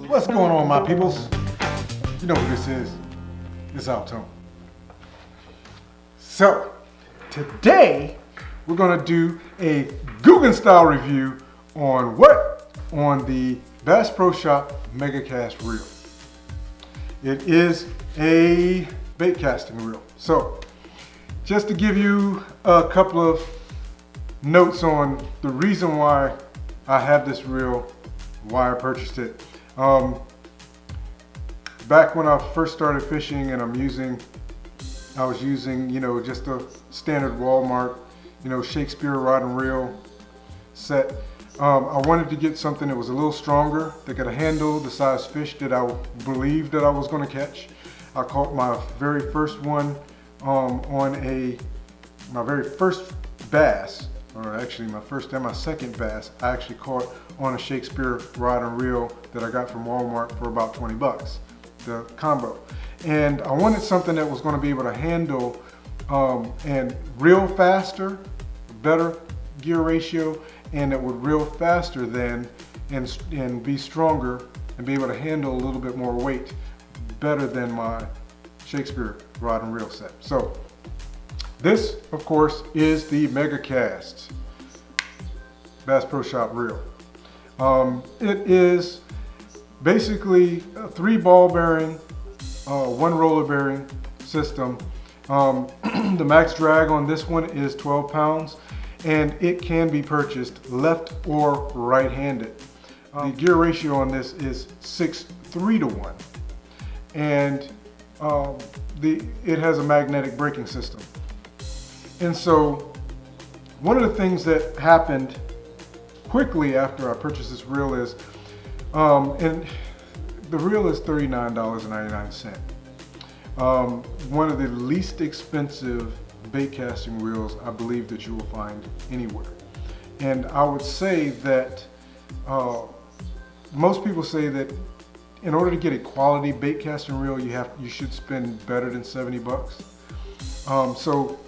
What's going on, my peoples? You know who this is. It's Altone. So, today we're going to do a Googan style review on what? On the Bass Pro Shop MegaCast reel. It is a bait casting reel. So, just to give you a couple of notes on the reason why I have this reel, why I purchased it. Back when I first started fishing, and I was using, just a standard Walmart, Shakespeare rod and reel set. I wanted to get something that was a little stronger, that could handle the size fish that I believed that I was going to catch. I caught my very first one my very first bass, or actually my first and my second bass, I actually caught on a Shakespeare rod and reel that I got from Walmart for about 20 bucks, the combo. And I wanted something that was going to be able to handle and reel faster, better gear ratio, and that would reel faster than and be stronger and be able to handle a little bit more weight better than my Shakespeare rod and reel set. So this, of course, is the MegaCast Bass Pro Shop reel. It is basically a 3 ball bearing, 1 roller bearing system. The max drag on this one is 12 pounds, and it can be purchased left or right-handed. The gear ratio on this is 6:3 to 1, and it has a magnetic braking system. And so one of the things that happened quickly after I purchased this reel is, and the reel is $39.99. One of the least expensive bait casting reels I believe that you will find anywhere. And I would say that most people say that in order to get a quality bait casting reel, you should spend better than 70 bucks. So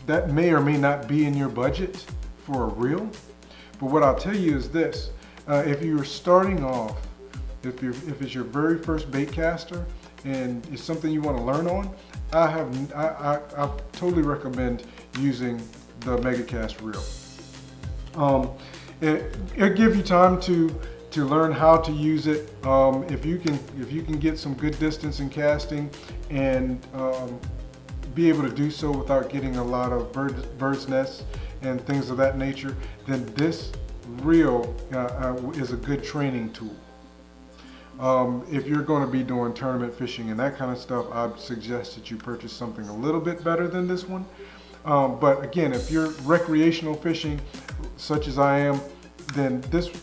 that may or may not be in your budget for a reel. But what I'll tell you is this: if you're starting off, if it's your very first bait caster and it's something you want to learn on, I totally recommend using the MegaCast reel. It'll give you time to learn how to use it. If you can get some good distance in casting and be able to do so without getting a lot of bird's nests and things of that nature, then this reel is a good training tool. If you're going to be doing tournament fishing and that kind of stuff, I'd suggest that you purchase something a little bit better than this one. But again, if you're recreational fishing, such as I am, then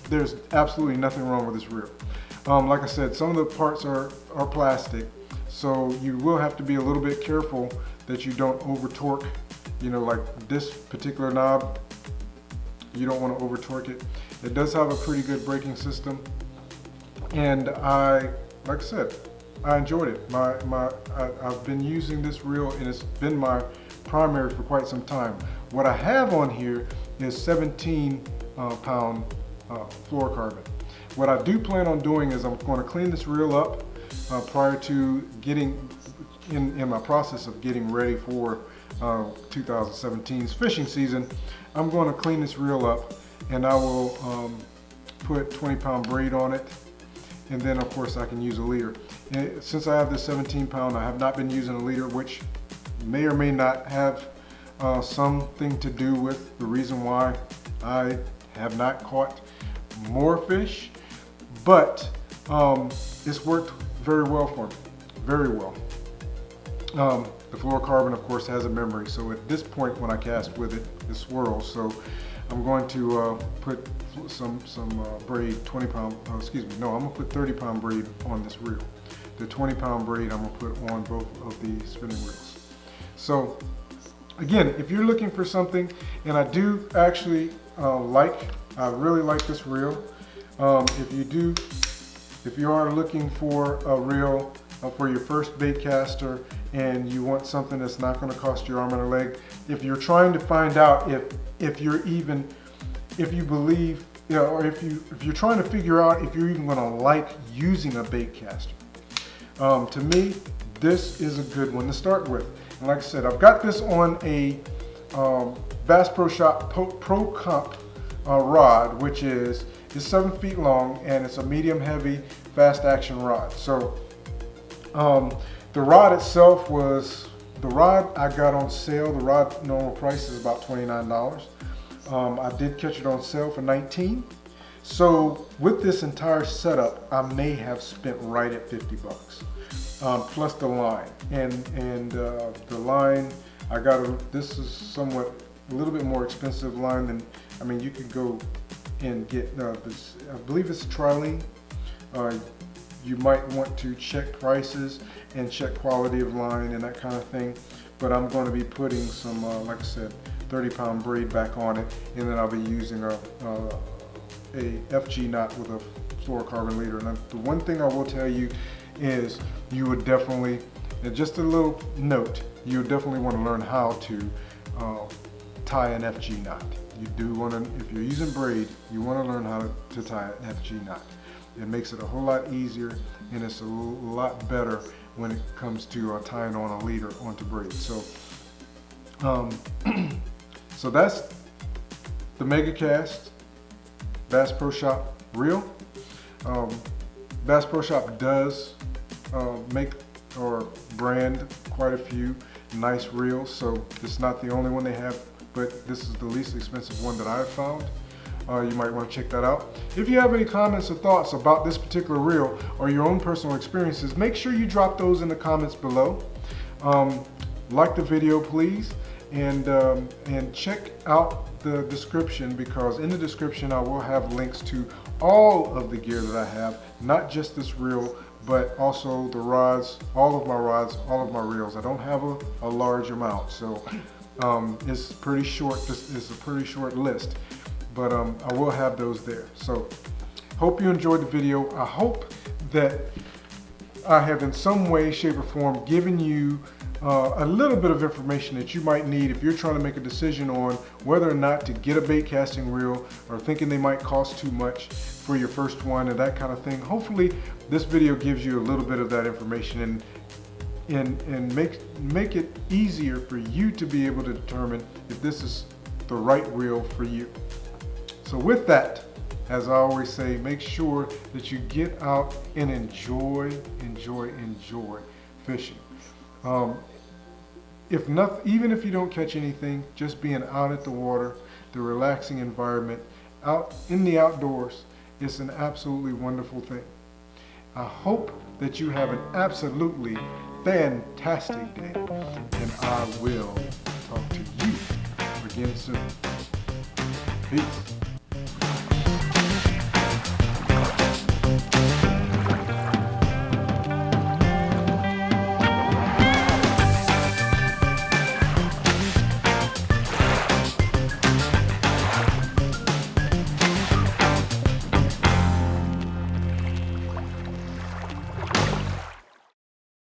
there's absolutely nothing wrong with this reel. Like I said, some of the parts are plastic, so you will have to be a little bit careful that you don't over torque. Like this particular knob, you don't want to over torque it. It does have a pretty good braking system, and like I said, I enjoyed it. I've been using this reel, and it's been my primary for quite some time. What I have on here is 17 pound fluorocarbon. What I do plan on doing is I'm going to clean this reel up prior to getting in my process of getting ready for 2017's fishing season. I'm going to clean this reel up, and I will put 20-pound braid on it, and then of course I can use a leader. And since I have this 17 pound, I have not been using a leader, which may or may not have something to do with the reason why I have not caught more fish, but it's worked very well for me, very well. The fluorocarbon, of course, has a memory, so at this point when I cast with it, it swirls. So I'm going to put some braid, 20-pound, I'm going to put 30-pound braid on this reel. The 20-pound braid I'm going to put on both of the spinning reels. So again, if you're looking for something, and I do actually I really like this reel. If you are looking for a reel for your first bait caster, and you want something that's not going to cost you arm and a leg, if you're trying to find out if you believe or if you're trying to figure out if you're even going to like using a bait caster, to me, this is a good one to start with. And like I said, I've got this on a Bass Pro Shop Pro Comp rod, which is 7 feet long, and it's a medium heavy fast action rod. So the rod itself was, the rod I got on sale, the rod normal price is about $29. I did catch it on sale for $19. So with this entire setup, I may have spent right at $50, plus the line. And the line, I got this is somewhat a little bit more expensive line than, I mean, you could go and get this, I believe it's trilene. You might want to check prices and check quality of line and that kind of thing. But I'm going to be putting some, like I said, 30-pound braid back on it, and then I'll be using a FG knot with a fluorocarbon leader. And the one thing I will tell you is you would definitely, and just a little note, you would definitely want to learn how to tie an FG knot. You do want to, if you're using braid, you want to learn how to tie an FG knot. It makes it a whole lot easier, and it's a lot better when it comes to tying on a leader onto braid. So, so that's the MegaCast Bass Pro Shop reel. Bass Pro Shop does make or brand quite a few nice reels, so it's not the only one they have, but this is the least expensive one that I've found. You might want to check that out. If you have any comments or thoughts about this particular reel or your own personal experiences, make sure you drop those in the comments below. Like the video, please, and check out the description, because in the description I will have links to all of the gear that I have, not just this reel, but also the rods, all of my reels. I don't have a large amount, so it's pretty short. It's a pretty short list, but I will have those there. So hope you enjoyed the video. I hope that I have in some way, shape, or form given you a little bit of information that you might need if you're trying to make a decision on whether or not to get a bait casting reel, or thinking they might cost too much for your first one and that kind of thing. Hopefully this video gives you a little bit of that information and make it easier for you to be able to determine if this is the right reel for you. So with that, as I always say, make sure that you get out and enjoy fishing. If not, even if you don't catch anything, just being out at the water, the relaxing environment, out in the outdoors, is an absolutely wonderful thing. I hope that you have an absolutely fantastic day, and I will talk to you again soon. Peace.